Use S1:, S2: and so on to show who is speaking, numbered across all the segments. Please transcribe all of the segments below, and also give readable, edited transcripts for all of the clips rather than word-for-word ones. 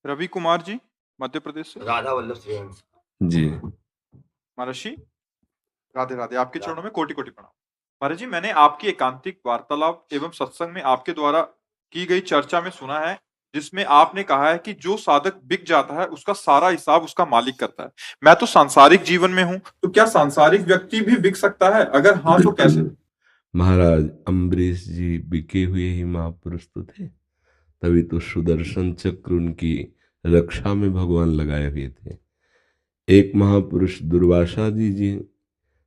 S1: रवि कुमार जी, मध्य प्रदेश से।
S2: राधा वल्लभ श्रीवंश।
S3: जी।
S1: महर्षि, राधे राधे। आपके चरणों में कोटि कोटि प्रणाम। महाराज जी, मैंने आपकी एकांतिक वार्तालाप एवं सत्संग में आपके द्वारा की गई चर्चा में सुना है, जिसमें आपने कहा है कि जो साधक बिक जाता है उसका सारा हिसाब उसका मालिक करता है। मैं तो सांसारिक जीवन में हूं, तो क्या सांसारिक व्यक्ति भी बिक सकता है? अगर हाँ तो कैसे?
S3: महाराज अम्बरीश जी बिके हुए ही महापुरुष तो थे, तभी तो सुदर्शन चक्र उनकी रक्षा में भगवान लगाए हुए थे। एक महापुरुष दुर्वासा जी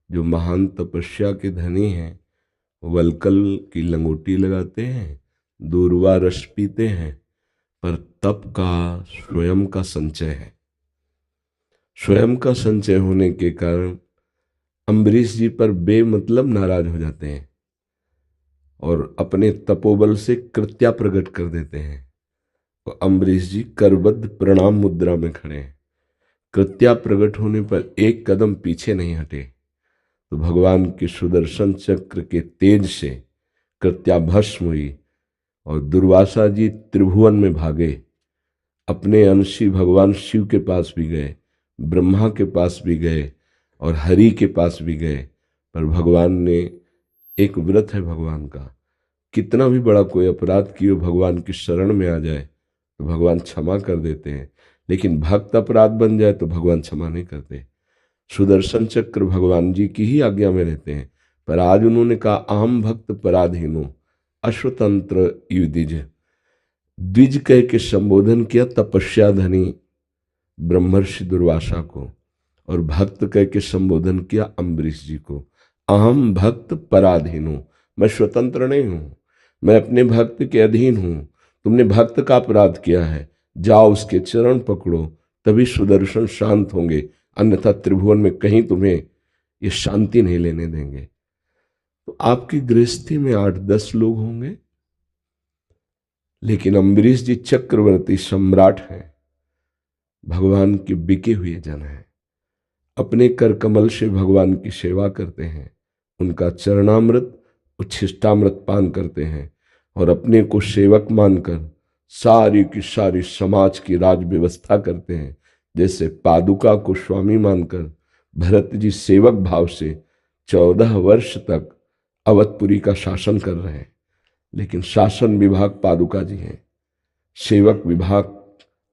S3: जो महान तपस्या के धनी हैं, वलकल की लंगोटी लगाते हैं, दूर्वा रस पीते हैं, पर तप का स्वयं का संचय है। स्वयं का संचय होने के कारण अम्बरीश जी पर बेमतलब नाराज हो जाते हैं और अपने तपोबल से कृत्या प्रकट कर देते हैं। तो अम्बरीश जी करबद्ध प्रणाम मुद्रा में खड़े हैं। कृत्या प्रकट होने पर एक कदम पीछे नहीं हटे, तो भगवान के सुदर्शन चक्र के तेज से कृत्या भस्म हुई और दुर्वासा जी त्रिभुवन में भागे। अपने अंशी भगवान शिव के पास भी गए, ब्रह्मा के पास भी गए और हरि के पास भी गए, पर भगवान ने, एक व्रत है भगवान का, कितना भी बड़ा कोई अपराध किए भगवान की शरण में आ जाए तो भगवान क्षमा कर देते हैं, लेकिन भक्त अपराध बन जाए तो भगवान क्षमा नहीं करते। सुदर्शन चक्र भगवान जी की ही आज्ञा में रहते हैं, पर आज उन्होंने कहा अहम भक्त पराधीनो अश्वतंत्र युधिज, द्विज कह के संबोधन किया तपस्या धनी ब्रह्मर्षि दुर्वासा को, और भक्त कह के संबोधन किया अम्बरीश जी को। अहम भक्त पराधीन हूं, मैं स्वतंत्र नहीं हूं, मैं अपने भक्त के अधीन हूं। तुमने भक्त का अपराध किया है, जाओ उसके चरण पकड़ो, तभी सुदर्शन शांत होंगे, अन्यथा त्रिभुवन में कहीं तुम्हें ये शांति नहीं लेने देंगे। तो आपकी गृहस्थी में 8-10 लोग होंगे, लेकिन अम्बरीश जी चक्रवर्ती सम्राट हैं, भगवान के बिके हुए जन हैं। अपने कर कमल से भगवान की सेवा करते हैं, उनका चरणामृत उच्छिष्टामृत पान करते हैं और अपने को सेवक मानकर सारी की सारी समाज की राज व्यवस्था करते हैं। जैसे पादुका को स्वामी मानकर भरत जी सेवक भाव से 14 वर्ष तक अवधपुरी का शासन कर रहे हैं, लेकिन शासन विभाग पादुका जी हैं, सेवक विभाग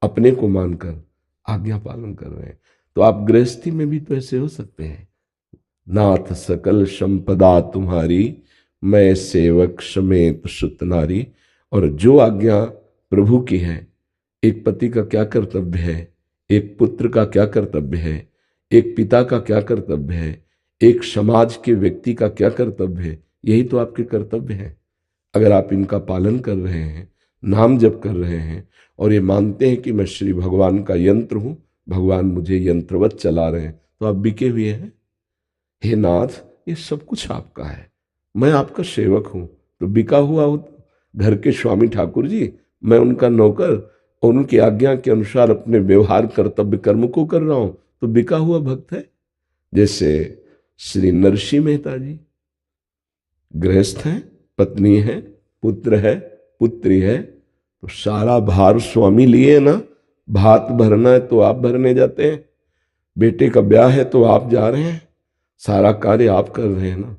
S3: अपने को मानकर आज्ञा पालन कर रहे हैं। तो आप गृहस्थी में भी तो ऐसे हो सकते हैं। नाथ सकल संपदा तुम्हारी, मैं सेवक समेत सुत नारी। और जो आज्ञा प्रभु की है, एक पति का क्या कर्तव्य है, एक पुत्र का क्या कर्तव्य है, एक पिता का क्या कर्तव्य है, एक समाज के व्यक्ति का क्या कर्तव्य है, यही तो आपके कर्तव्य हैं। अगर आप इनका पालन कर रहे हैं, नाम जप कर रहे हैं और ये मानते हैं कि मैं श्री भगवान का यंत्र हूं, भगवान मुझे यंत्रवत चला रहे हैं, तो आप बिके हुए हैं। हे नाथ, ये सब कुछ आपका है, मैं आपका सेवक हूं, तो बिका हुआ हो घर के स्वामी ठाकुर जी, मैं उनका नौकर और उनकी आज्ञा के अनुसार अपने व्यवहार कर्तव्य कर्म को कर रहा हूं, तो बिका हुआ भक्त है। जैसे श्री नरसिंह मेहता जी गृहस्थ हैं, पत्नी है, पुत्र है, पुत्री है, तो सारा भार स्वामी लिए ना। भात भरना है तो आप भरने जाते हैं, बेटे का ब्याह है तो आप जा रहे हैं, सारा कार्य आप कर रहे हैं ना।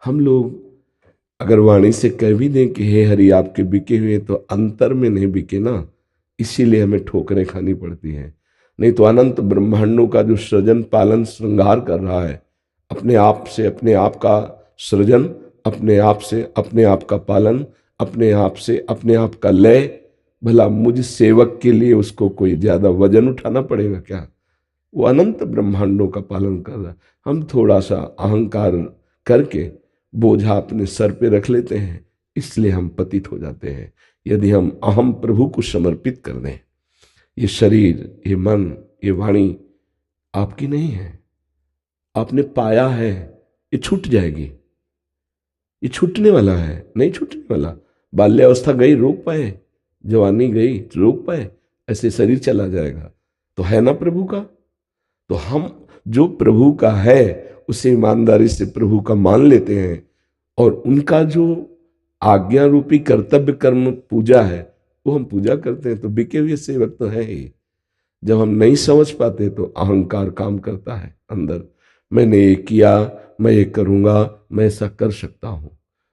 S3: हम लोग अगर वाणी से कह भी दें कि हे हरि आपके बिके हुए, तो अंतर में नहीं बिके ना, इसीलिए हमें ठोकरें खानी पड़ती हैं। नहीं तो अनंत ब्रह्मांडों का जो सृजन पालन श्रृंगार कर रहा है, अपने आप से अपने आप का सृजन, अपने आप से अपने आप का पालन, अपने आप से अपने आप का लय, भला मुझ सेवक के लिए उसको कोई ज्यादा वजन उठाना पड़ेगा क्या? वो अनंत ब्रह्मांडों का पालन कर रहा है। हम थोड़ा सा अहंकार करके बोझा अपने सर पे रख लेते हैं, इसलिए हम पतित हो जाते हैं। यदि हम अहम प्रभु को समर्पित कर दें, ये शरीर, ये मन, ये वाणी आपकी नहीं है, आपने पाया है, ये छूट जाएगी, ये छूटने वाला है, नहीं छूटने वाला। बाल्यावस्था गई रोक पाए, जवानी गई रोक पाए, ऐसे शरीर चला जाएगा। तो है ना प्रभु का, तो हम जो प्रभु का है उसे ईमानदारी से प्रभु का मान लेते हैं और उनका जो आज्ञा रूपी कर्तव्य कर्म पूजा है वो हम पूजा करते हैं, तो बिके हुए सेवक तो है ही। जब हम नहीं समझ पाते तो अहंकार काम करता है अंदर, मैंने ये किया, मैं ये करूँगा, मैं ऐसा कर सकता हूँ,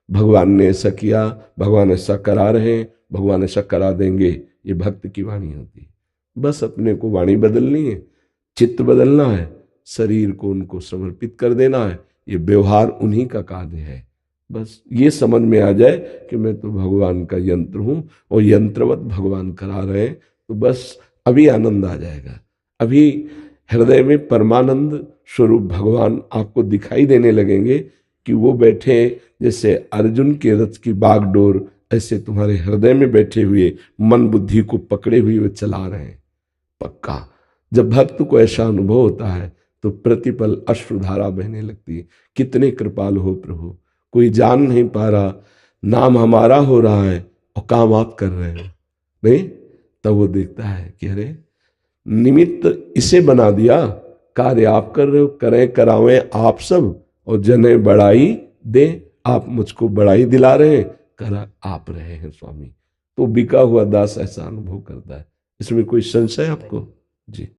S3: भगवान ने ऐसा किया, भगवान ऐसा करा रहे हैं, भगवान ऐसा करा देंगे। ये भक्त की वाणी होती है। बस अपने को वाणी बदलनी है, चित्त बदलना है, शरीर को उनको समर्पित कर देना है। ये व्यवहार उन्हीं का कार्य है। बस ये समझ में आ जाए कि मैं तो भगवान का यंत्र हूँ और यंत्रवत भगवान करा रहे हैं, तो बस अभी आनंद आ जाएगा। अभी हृदय में परमानंद स्वरूप भगवान आपको दिखाई देने लगेंगे कि वो बैठे जैसे अर्जुन के रथ की बागडोर, ऐसे तुम्हारे हृदय में बैठे हुए मन बुद्धि को पकड़े हुए वे चला रहे हैं। पक्का जब भक्त को ऐसा अनुभव होता है तो प्रतिपल अश्रुधारा बहने लगती है। कितने कृपाल हो प्रभु, कोई जान नहीं पा रहा, नाम हमारा हो रहा है और काम आप कर रहे हो। नहीं, तब वो देखता है कि अरे निमित्त इसे बना दिया, कार्य आप कर रहे हो, करें करावें आप सब, और जने बड़ाई दे, आप मुझको बड़ाई दिला रहे हैं, करा आप रहे हैं स्वामी। तो बिका हुआ दास ऐसा अनुभव करता है। इसमें कोई संशय आपको? जी।